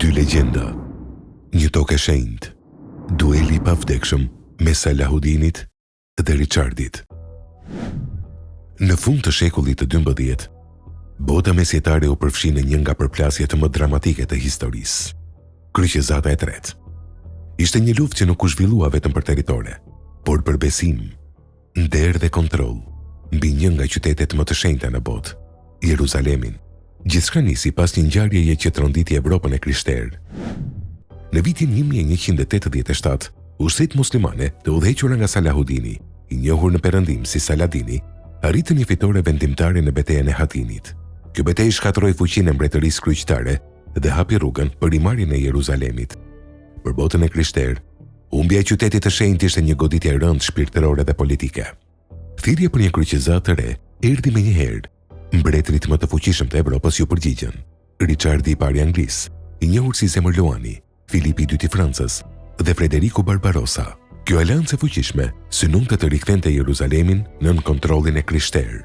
Dy legjenda, një tokë e shenjtë, dueli i pavdekshëm mes Salahudinit dhe Richardit. Në fund të shekullit të 12, bota mesjetare u përfshi në një nga përplasjet më dramatike të historisë. Kryqëzata e tretë. Ishte një luftë që nuk u zhvillua vetëm për territore, por për besim, nder dhe kontroll mbi një nga qytetet më të shenjta në botë, Jeruzalemin. Gjithçka nisi pas një ngjarjeje që tronditi Evropën e krishterë. Në vitin 1187, ushtrit muslimane të udhëhequra nga Salahudini, i njohur në perëndim si Saladini, arritën një fitore vendimtare në betejën e Hatinit. Kjo betejë shkatërroi fuqinë e mbretërisë kryqëtare dhe hapi rrugën për rimarrjen e Jeruzalemit. Për botën e krishterë, humbja e qytetit të shenjtë ishte një goditje e rëndë shpirtërore dhe politike. Thirrje për një kryqëzatë të re erdhi menjëherë. Mbretërit më të fuqishëm të Evropës ju përgjigjen. Richardi i parë i Anglisë, i njohur si Zemërluani, Filipi i dytë i Francës dhe Frederiku Barbarossa. Kjo aleancë e fuqishme synonte të rikthente Jeruzalemin nën kontrollin e krishterë.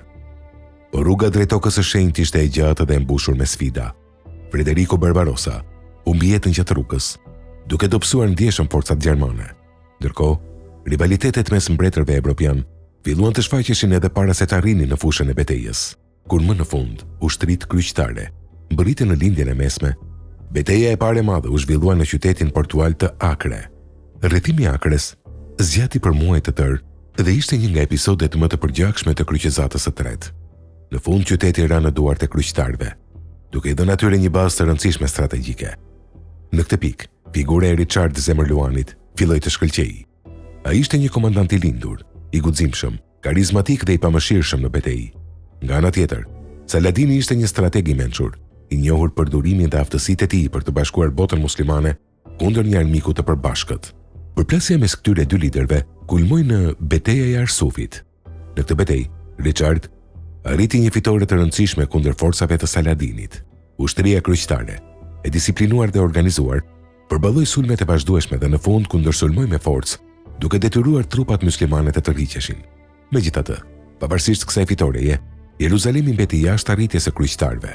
Por rruga drejt tokës së shenjtë ishte e gjatë dhe e mbushur me sfida. Frederiku Barbarossa humbi jetën gjatë rrugës, duke dobësuar ndjeshëm forcat gjermane. Ndërkohë, rivalitetet mes mbretërve evropian filluan të shfaqeshin edhe para se të arrinin në fushën e betejës. Kur më në fund, ushtrit kryqëtare mbërritën në lindjen e mesme, betejë e parë e madhe u zhvillua në qytetin portual të Akre. Rrethimi i Akres zgjati për muaj të tërë dhe ishte një nga episodet më të përgjakshme të kryqëzatës së tretë. Në fund qyteti ra në duart e kryqëtarëve, duke i dhënë atyre një bazë të rëndësishme strategjike. Në këtë pikë, figura e Richard Zemërluanit filloi të shkëlqejë. Ai ishte një komandant i lindur, i guximshëm, karizmatik dhe i pamëshirshëm në betejë. Nga ana tjetër, Saladini ishte një strateg i mençur, i njohur për durimin dhe aftësitë e tij për të bashkuar botën muslimane kundër një armiku të përbashkët. Përplasja mes këtyre dy liderëve kulmoi në betejën e Arsufit. Në këtë betejë, Richard arriti një fitore të rëndësishme kundër forcave të Saladinit. Ushtria kryqëtare, e disiplinuar dhe organizuar, përballoi sulmet e vazhdueshme dhe në fund kundërsulmoi me forcë, duke detyruar trupat muslimane të tërhiqeshin. Megjithatë, pavarësisht kësaj fitoreje, Jeruzalemi mbeti jashtë arritjes së kryqëtarëve.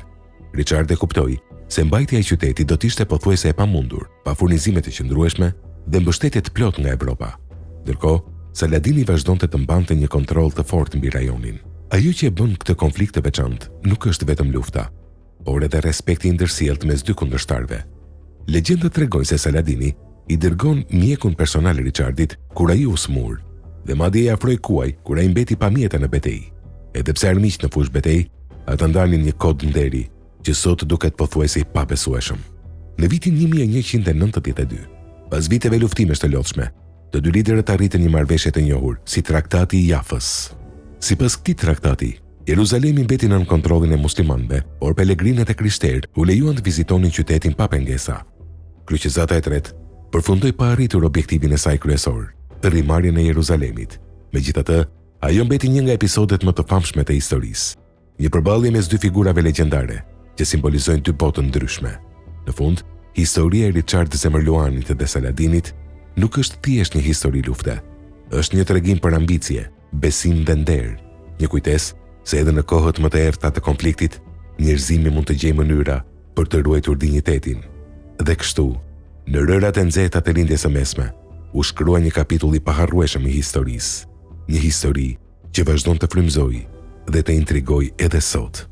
Richard e kuptoi se mbajtja e qytetit do të ishte pothuajse e pamundur, pa furnizime të qëndrueshme dhe mbështetje të plotë nga Evropa. Ndërkohë, Saladini vazhdonte të mbante një kontroll të fortë mbi rajonin. Ajo që e bën këtë konflikt të veçantë nuk është vetëm lufta, por edhe respekti ndërsjellët mes dy kundërshtarëve. Legjendat tregojnë se Saladini i dërgon mjekun personal Richardit kur ai u smur, dhe madje i afroi kuaj kur ai mbeti pa mjete në betejë. Edhe pse armiqt në fushë betejë, ata ndanin një kod nderi që sot duket pothuajse i pabesueshëm. Në vitin 1192, pas viteve luftimesh të lodhshme, të dy liderët arritën një marrëveshje të njohur si Traktati i Jafës. Sipas këtij traktati, Jeruzalemi mbeti nën kontrollin e muslimanëve, por pelegrinët e krishterë u lejuan të vizitonin qytetin pa pengesa. Kryqëzata e tretë përfundoi pa arritur objektivin e saj kryesor, rrimarrjen e Jeruzalemit. Megjithatë, ajo mbeti një nga episodet më të famshme të historisë. Një përballje mes dy figurave legjendare që simbolizojnë dy botë ndryshme. Në fund, historia e Richard Zemërluanit dhe Saladinit nuk është thjesht një histori lufte. Është një tregim për ambicie, besim dhe nder, një kujtesë se edhe në kohët më të errëta të konfliktit, njerëzimi mund të gjejë mënyra për të ruajtur dinjitetin. Dhe kështu, në rërat e nxehta të lindjes së mesme, u shkrua një kapitull i paharrueshëm i historisë. Një histori që vazhdon të frymëzojë dhe të intrigojë edhe sot.